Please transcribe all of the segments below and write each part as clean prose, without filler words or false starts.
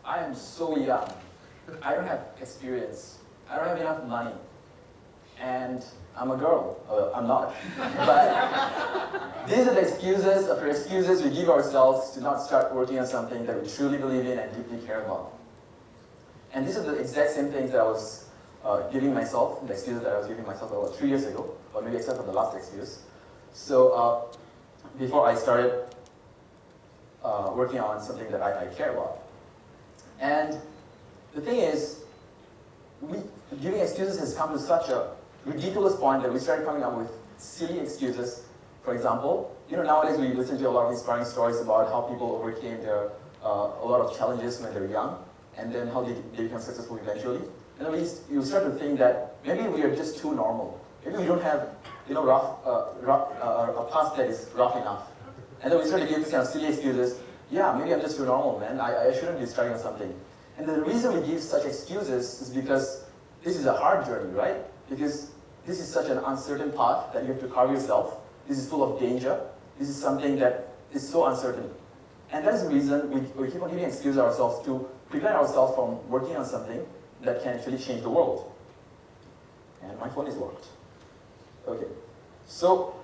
I am so young. I don't have experience. I don't have enough money. And I'm a girl. Well, I'm not. But these are the excuses after excuses we give ourselves to not start working on something that we truly believe in and deeply care about. And these are the exact same things that I was giving myself, the excuses that I was giving myself about 3 years ago, or maybe except for the last excuse. So before I started working on something that I care about. And the thing is, giving excuses has come to such a ridiculous point that we started coming up with silly excuses. For example, nowadays we listen to a lot of inspiring stories about how people overcame their a lot of challenges when they're young, and then how they become successful eventually. And at least you start to think that maybe we are just too normal. Maybe we don't have a past that is rough enough. And then we start to give these kind of silly excuses. Yeah, maybe I'm just too normal, man. I shouldn't be starting on something. And the reason we give such excuses is because this is a hard journey, right? Because this is such an uncertain path that you have to carve yourself. This is full of danger. This is something that is so uncertain. And that's the reason we keep on giving excuses ourselves to prevent ourselves from working on something that can actually change the world. And my phone is locked. Okay. So,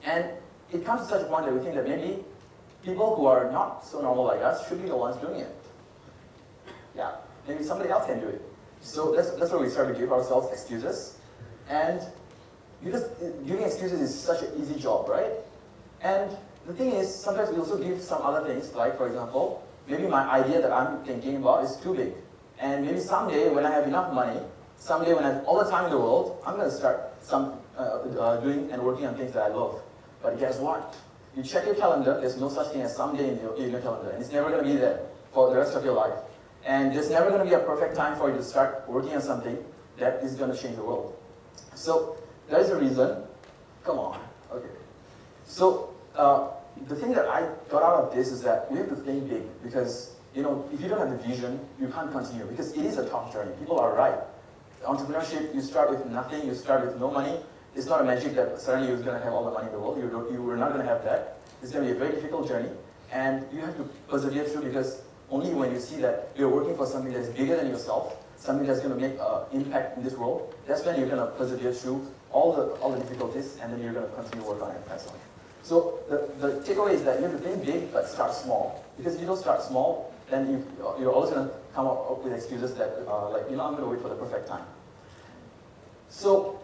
and it comes to such a point that we think that maybe people who are not so normal like us should be the ones doing it. Yeah, maybe somebody else can do it. So that's where we start to give ourselves excuses. And giving excuses is such an easy job, right? And the thing is, sometimes we also give some other things, like for example, maybe my idea that I'm thinking about is too big. And maybe someday when I have enough money, someday when I have all the time in the world, I'm going to start doing and working on things that I love. But guess what? You check your calendar, there's no such thing as someday in your calendar, and it's never going to be there for the rest of your life. And there's never going to be a perfect time for you to start working on something that is going to change the world. So that is the reason. Come on. Okay. So the thing that I got out of this is that we have to think big, because if you don't have the vision, you can't continue, because it is a tough journey. People are right. Entrepreneurship, you start with nothing, you start with no money. It's not a magic that suddenly you're going to have all the money in the world. You are not going to have that. It's going to be a very difficult journey, and you have to persevere through, because only when you see that you're working for something that's bigger than yourself, something that's going to make an impact in this world, that's when you're going to persevere through all the difficulties, and then you're going to continue to work on it and pass on. So the takeaway is that you have to think big, but start small. Because if you don't start small, then you're always going to come up with excuses that I'm going to wait for the perfect time. So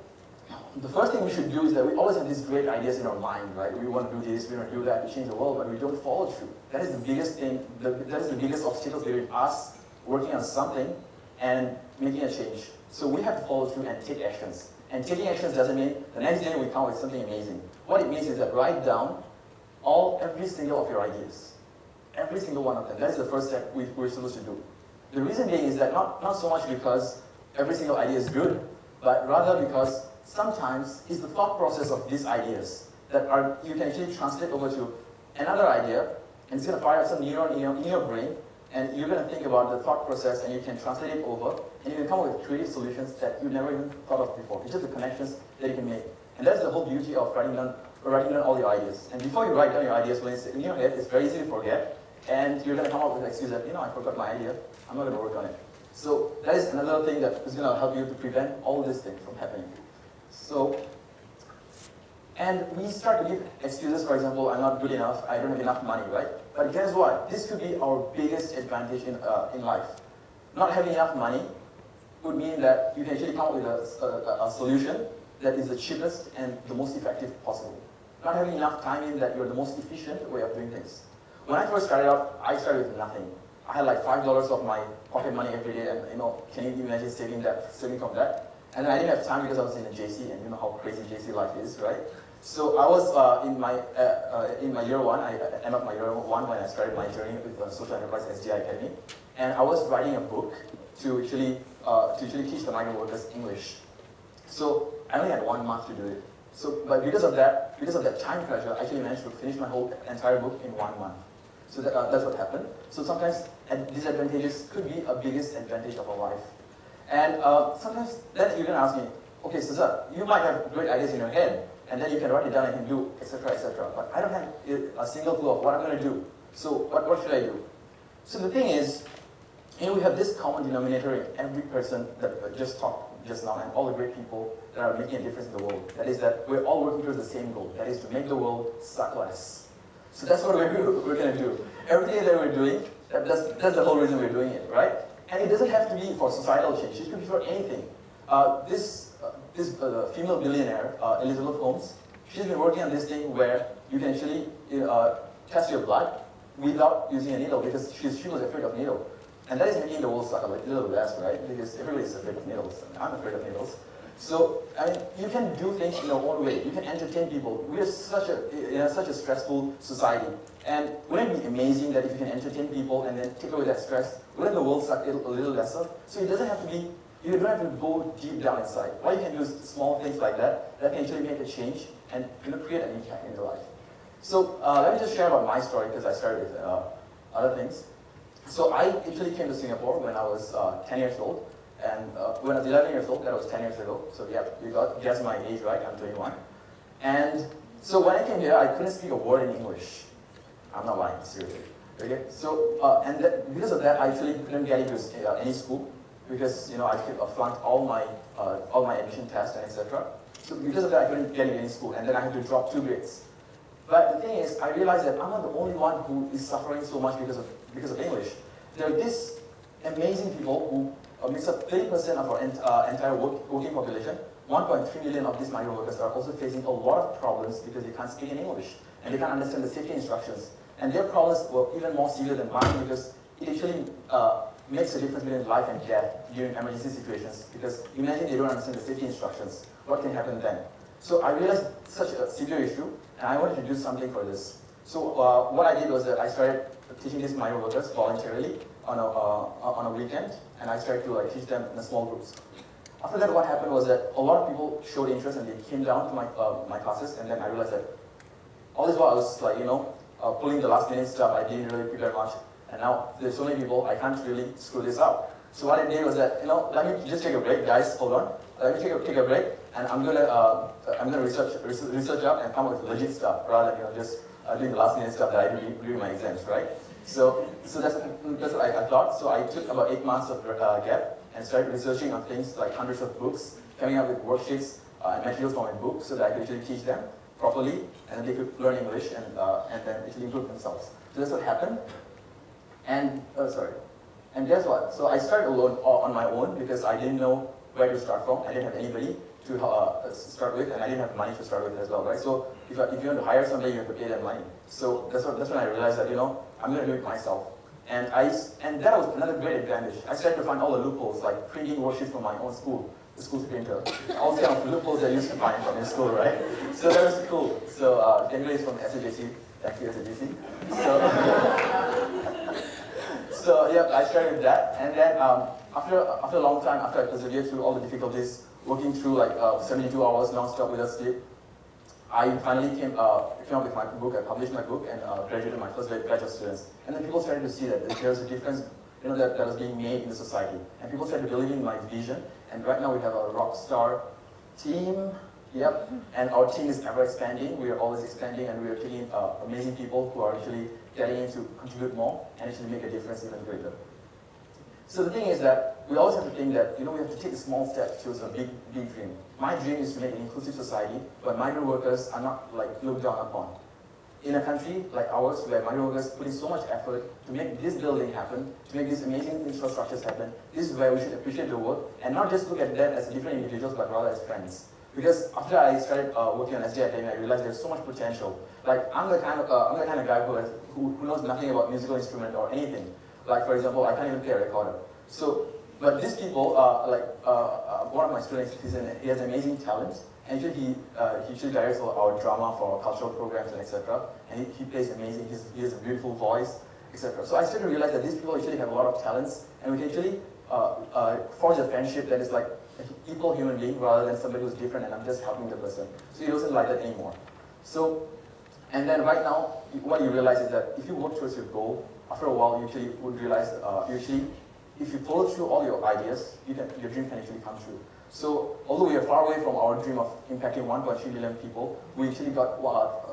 the first thing we should do is that we always have these great ideas in our mind, right? We want to do this, we want to do that, to change the world, but we don't follow through. That is the biggest thing, that is the biggest obstacle between us working on something and making a change. So we have to follow through and take actions. And taking actions doesn't mean the next day we come up with something amazing. What it means is that write down every single of your ideas. Every single one of them. That's the first step we're supposed to do. The reason being is that not so much because every single idea is good, but rather because sometimes it's the thought process of these ideas that you can actually translate over to another idea, and it's going to fire up some neuron in your brain, and you're going to think about the thought process, and you can translate it over, and you can come up with creative solutions that you never even thought of before. It's just the connections that you can make. And that's the whole beauty of writing down all your ideas. And before you write down your ideas, when it's in your head, it's very easy to forget, and you're going to come up with an excuse that, I forgot my idea, I'm not going to work on it. So that is another thing that is going to help you to prevent all these things from happening. So, and we start to give excuses, for example, I'm not good enough, I don't have enough money, right? But guess what? This could be our biggest advantage in life. Not having enough money would mean that you can actually come up with a solution that is the cheapest and the most effective possible. Not having enough time means that you're the most efficient way of doing things. When I first started out, I started with nothing. I had like $5 of my pocket money every day, and can you imagine saving from that? And then I didn't have time because I was in a JC, and you know how crazy JC life is, right? So I was in my year one. I ended up my year one when I started my journey with Social Enterprise SDI Academy, and I was writing a book to actually teach the migrant workers English. So I only had 1 month to do it. So, but because of that time pressure, I actually managed to finish my whole entire book in 1 month. So that's what happened. So sometimes disadvantages could be a biggest advantage of our life. And sometimes then you're going to ask me, okay, Cesar, you might have great ideas in your head, and then you can write it down and you can do, etc., etc. But I don't have a single clue of what I'm going to do. So what should I do? So the thing is, And we have this common denominator in every person that just talked just now, and all the great people that are making a difference in the world. That is that we're all working towards the same goal. That is to make the world suck less. So that's what we're going to do. Everything that we're doing, that's the whole reason we're doing it, right? And it doesn't have to be for societal change. It could be for anything. This female billionaire, Elizabeth Holmes, she's been working on this thing where you can actually test your blood without using a needle because she was afraid of needle. And that is making the world suck a little less, right? Because everybody's afraid of needles. And I'm afraid of needles. So, I mean, you can do things in your own way. You can entertain people. We are such a stressful society. And wouldn't it be amazing that if you can entertain people and then take away that stress, wouldn't the world suck a little lesser? So it doesn't have to be, you don't have to go deep down inside. What you can do is small things like that can actually make a change and create an impact in your life. So let me just share about my story because I started with other things. So I actually came to Singapore when I was 10 years old. And when I was 11 years old, that was 10 years ago. So yeah, you guessed my age right, I'm 21. And so when I came here, I couldn't speak a word in English. I'm not lying, seriously. Okay? So, because of that, I actually couldn't get into any school because I flunked all my admission tests and etc. So because of that, I couldn't get into any school, and then I had to drop 2 grades. But the thing is, I realized that I'm not the only one who is suffering so much because of English. There are these amazing people who makes up 30% of our entire working population. 1.3 million of these migrant workers are also facing a lot of problems because they can't speak in English and they can't understand the safety instructions. And their problems were even more severe than mine because it actually makes a difference between life and death during emergency situations. Because imagine they don't understand the safety instructions. What can happen then? So I realized such a severe issue, and I wanted to do something for this. So what I did was that I started teaching these migrant workers voluntarily on a weekend, and I started to teach them in small groups. After that, what happened was that a lot of people showed interest and they came down to my classes, and then I realized that all this while I was pulling the last minute stuff. I didn't really prepare much, and now there's so many people, I can't really screw this up. So what I did was that let me just take a break, guys. Hold on. Let me take a break, and I'm gonna research up and come up with legit stuff rather than just doing the last minute stuff that I do during my exams, right? So that's what I thought. So I took about 8 months of gap and started researching on things like hundreds of books, coming up with worksheets and materials for my book so that I could actually teach them properly and they could learn English and then actually improve themselves. So that's what happened. And and guess what? So I started alone on my own because I didn't know where to start from. I didn't have anybody to start with, and I didn't have money to start with as well, right? So if you want to hire somebody, you have to pay them money. So that's when I realized that I'm going to do it myself. And that was another great advantage. I started to find all the loopholes, like printing worksheets from my own school, the school's printer. All the kind of loopholes I used to find from in school, right? So that was cool. So Daniel is from SDI. Thank you, SDI. So yeah, I started with that, and then after a long time, after I persevered through all the difficulties, working through like 72 hours non-stop without sleep, I finally came up with my book. I published my book and graduated my first batch of students. And then people started to see that there was a difference, that was being made in the society, and people started believing in my vision. And right now we have a rock star team. Yep, and our team is ever expanding. We are always expanding, and we are taking amazing people who are actually getting in to contribute more and actually make a difference even greater. So the thing is that we always have to think that we have to take a small step towards a big dream. My dream is to make an inclusive society where migrant workers are not looked down upon. In a country like ours, where migrant workers put in so much effort to make this building happen, to make these amazing infrastructures happen, this is where we should appreciate the work and not just look at them as different individuals, but rather as friends. Because after I started working on SDI, I realized there's so much potential. I'm the kind of guy who knows nothing about musical instrument or anything. Like for example, I can't even play a recorder. So, but these people, one of my students, he has amazing talent. And he actually directs our drama for cultural programs and etc. And he plays amazing. He has a beautiful voice, etc. So I started to realize that these people actually have a lot of talents, and we can actually forge a friendship that is like an equal human being rather than somebody who's different and I'm just helping the person. So he doesn't like that anymore. So, and then right now, what you realize is that if you work towards your goal, after a while you actually would realize, if you follow through all your ideas, your dream can actually come true. So, although we are far away from our dream of impacting 1.3 million people, we actually got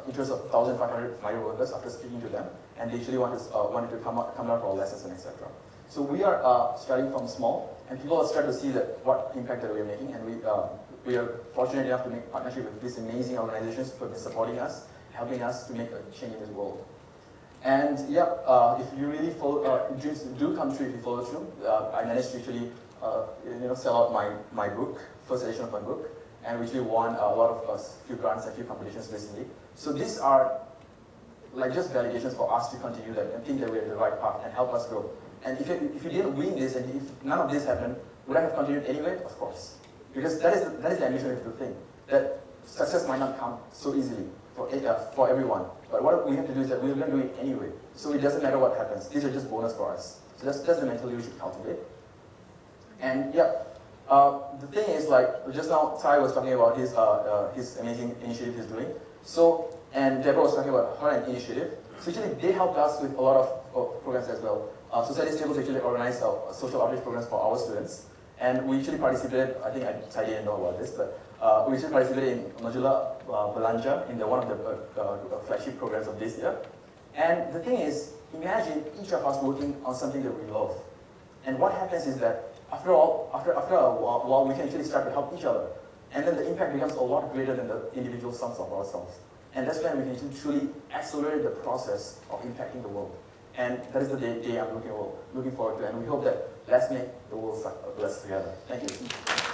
interest of 1,500 migrant workers after speaking to them, and they actually wanted to come out for our lessons and etc. So we are starting from small, and people are starting to see that what impact that we are making, and we are fortunate enough to make partnership with these amazing organizations who have been supporting us, helping us to make a change in this world. And yeah, if you really follow, dreams do come true if you follow through. I managed to actually sell out my book, first edition of my book, and we actually won a lot of few grants and few competitions recently. So these are like just validations for us to continue that and think that we're in the right path and help us grow. And if you didn't win this and if none of this happened, would I have continued anyway? Of course. Because that is the ambition of the thing. That success might not come so easily for everyone. But what we have to do is that we're going to do it anyway. So it doesn't matter what happens. These are just bonus for us. So that's the mentality we should cultivate. And yeah, the thing is, like just now, Ty was talking about his amazing initiative he's doing. So, and Deborah was talking about her initiative. So actually, they helped us with a lot of programs as well. Society's Tables actually organized social outreach programs for our students. And we actually participated, I think I didn't know about this, but we actually participated in Modular Belanja in one of the flagship programs of this year. And the thing is, imagine each of us working on something that we love. And what happens is that after a while, we can actually start to help each other. And then the impact becomes a lot greater than the individual sums of ourselves. And that's when we can truly accelerate the process of impacting the world. And that is the day I'm looking forward to. And we hope that let's make the world blessed together. Thank you.